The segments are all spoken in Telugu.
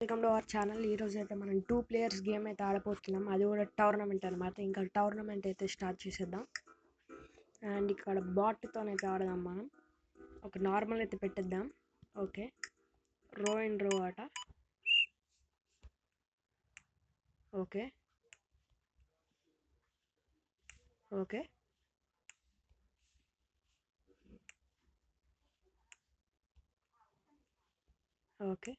Welcome to our channel. ఈరోజు అయితే మనం 2 ప్లేయర్స్ గేమ్ అయితే ఆడబోతున్నాం. అది కూడా టోర్నమెంట్ అనమాట. ఇంకా టోర్నమెంట్ అయితే స్టార్ట్ చేసేద్దాం. అండ్ ఇక్కడ బాట్తోనైతే ఆడదాం మనం. ఒక నార్మల్ అయితే పెట్టేద్దాం. ఓకే, రో అండ్ రో ఆట. ఓకే ఓకే ఓకే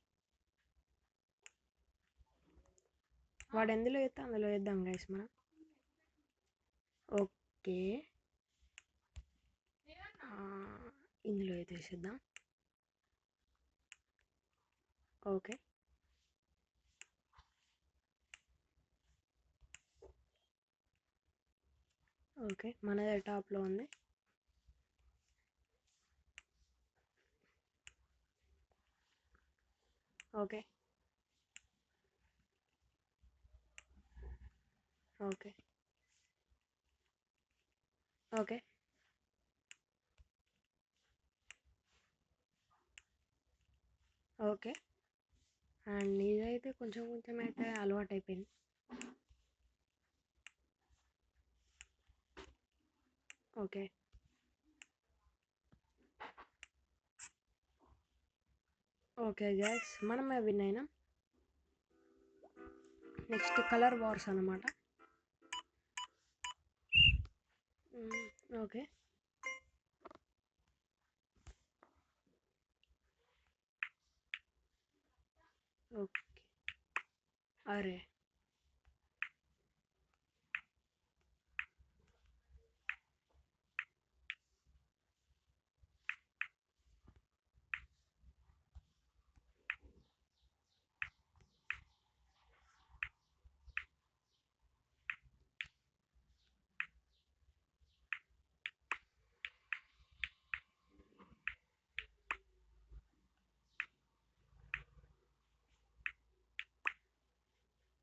వాడు ఎందులో వేస్తే అందులో వేద్దాం గైస్ మనం. ఓకే, ఇందులో అయితే వేసేద్దాం. ఓకే ఓకే మనదే టాప్లో ఉంది. Okay okay okay okay and ఇదైతే కొంచెం కొంచెం అయితే అలవాటు అయిపోయింది. ఓకే ఓకే గైస్, మనమే విన్ అయినాం. నెక్స్ట్ కలర్ వార్స్ అన్నమాట. ఓకే ఓకే అరే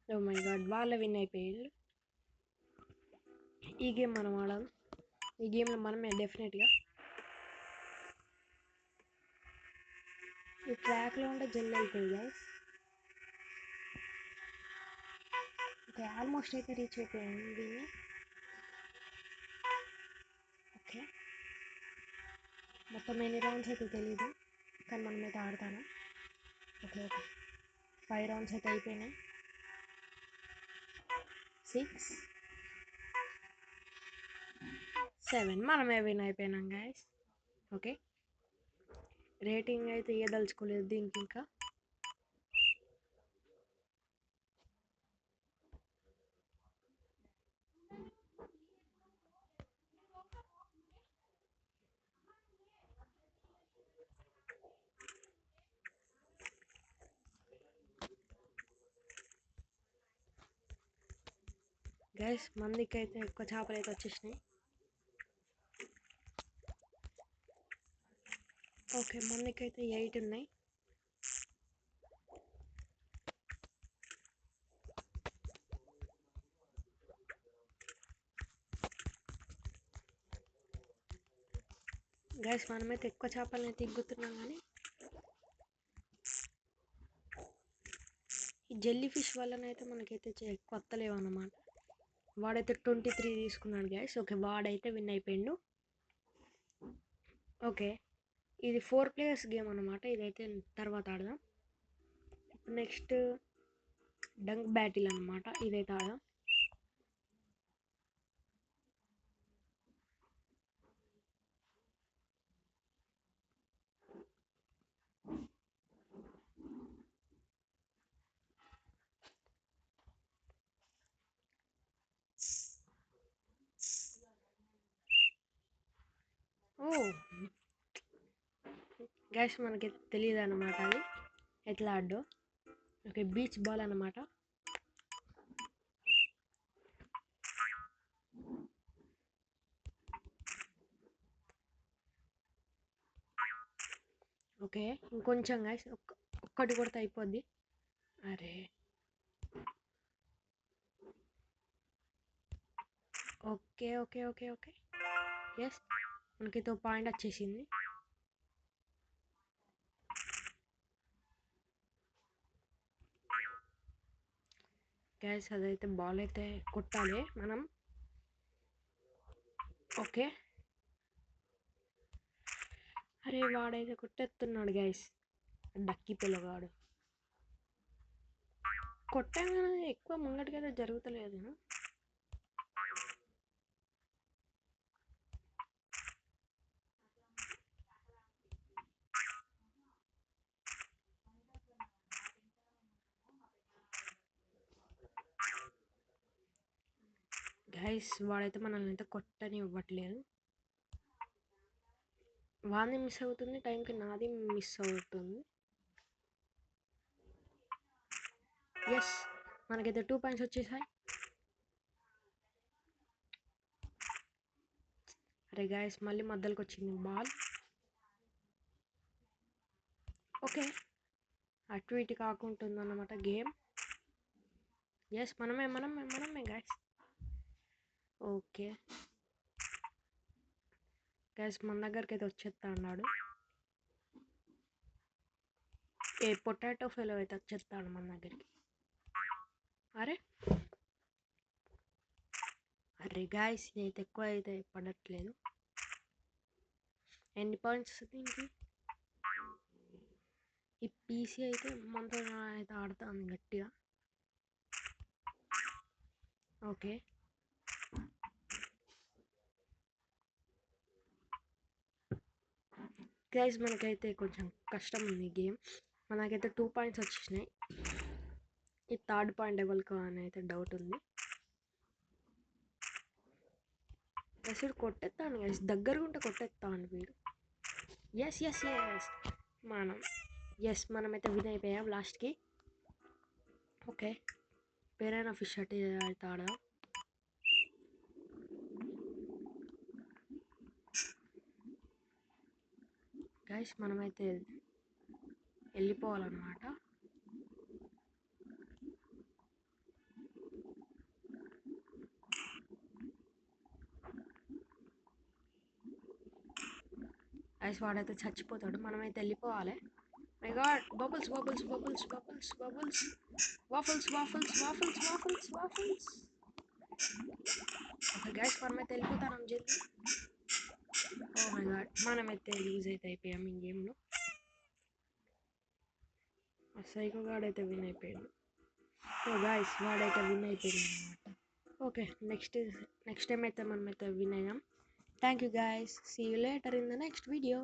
ఓ మై గాడ్, వాళ్ళే విన్ అయిపోయారు. ఈ గేమ్ మనం ఆడాలి. ఈ గేమ్లో మనమే డెఫినెట్గా. ఈ ట్రాక్లో ఉంటే జల్లి అయిపోయింది గైస్. ఓకే, ఆల్మోస్ట్ అయితే రీచ్ అయిపోయింది దీన్ని. ఓకే, మొత్తం ఎన్ని రౌండ్స్ అయితే తెలీదు, కానీ మనమైతే ఆడతాను. ఓకే ఓకే 5 రౌండ్స్ అయితే అయిపోయినాయి. 6 7 మనమే విన్ అయిపోయినాం గైస్. ఓకే, రేటింగ్ అయితే ఇవ్వదలుచుకోలేదు దీనికి ఇంకా. గైస్ మందికి అయితే ఎక్కువ చేపలు అయితే వచ్చేసినాయి. ఓకే, మందికి అయితే 8 ఉన్నాయి. గైస్ మనమైతే ఎక్కువ చేపలని అయితే ఎగ్గుతున్నాం, కానీ ఈ జెల్లీ ఫిష్ వల్లనైతే మనకైతే కొత్తలేవు అన్నమాట. వాడైతే 23 తీసుకున్నాడు గైస్. ఓకే, వాడైతే విన్ అయిపోయిండు. ఓకే, ఇది 4 ప్లేయర్స్ గేమ్ అన్నమాట. ఇదైతే తర్వాత ఆడదాం. నెక్స్ట్ డంక్ బ్యాటిల్ అన్నమాట. ఇదైతే ఆడదాం. ఓ గైస్, మనకి తెలియదు అన్నమాట అది ఎట్లా ఆడో. ఓకే, బీచ్ బాల్ అన్నమాట. ఓకే, ఇంకొంచెం గైస్, ఒక్కటి కొడితే అయిపోద్ది. అరే okay okay okay okay yes, మనకైతే పాయింట్ వచ్చేసింది. గైస్ అదైతే బాల్ అయితే కొట్టాలి మనం. ఓకే, అరే వాడైతే కొట్టేస్తున్నాడు గైస్, డక్కి పిల్లగాడు. కొట్టాను ఎక్కువ ముంగటికైతే జరుగుతలేదు. గైస్ వాడైతే మనల్ని అయితే కొట్టని ఇవ్వట్లేదు. వాడిని మిస్ అవుతుంది, టైంకి నాది మిస్ అవుతుంది. ఎస్, మనకైతే 2 పాయింట్స్ వచ్చేసాయి. అరే గైస్ మళ్ళీ మధ్యలోకి వచ్చింది బాల్. ఓకే, అటు ఇటు కాకుంటుంది అన్నమాట గేమ్. ఎస్, మనమే గైస్. ఓకే గైస్, మన దగ్గరికి అయితే వచ్చేస్తా అన్నాడు. ఏ పొటాటో ఫెలో అయితే వచ్చేస్తాడు మన దగ్గరికి. అరే అరే గైస్, ఇదైతే ఎక్కువ అయితే పడట్లేదు. ఎన్ని పాయింట్స్ దీనికి? ఈ పీసీ అయితే మనతో అయితే ఆడుతుంది గట్టిగా. ఓకే గైస్, మనకైతే కొంచెం కష్టం ఉంది గేమ్. మనకైతే 2 పాయింట్స్ వచ్చేసినాయి. ఈ థర్డ్ పాయింట్ ఎవరికి అని అయితే డౌట్ ఉంది. అసలు కొట్టేస్తాను గైస్, దగ్గరగా ఉంటే కొట్టేస్తాను వీడు. ఎస్ ఎస్ ఎస్, మనమైతే విన్ అయిపోయాం లాస్ట్కి. ఓకే, పేరైనా ఫిష్ అయితే ఆడదాం. గైస్ మనమైతే వెళ్ళిపోవాలన్నమాట. గైస్ వాడైతే చచ్చిపోతాడు, మనమైతే వెళ్ళిపోవాలి. My god, bubbles bubbles bubbles bubbles bubbles, waffles waffles waffles waffles waffles. Okay guys, మనమైతే వెళ్ళిపోతాం జల్దీ. ఓ మై గాడ్, మనమైతే లూజ్ అయితే అయిపోయాం ఈ గేమ్లో. ఆ సైకో గాడైతే విన్ అయిపోయాడు. సో గైస్ వాడైతే విన్ అయిపోయాడు అనమాట. ఓకే, నెక్స్ట్ టైం అయితే మనమైతే విన్ అయ్యాం. Thank you guys, see you later in the next video.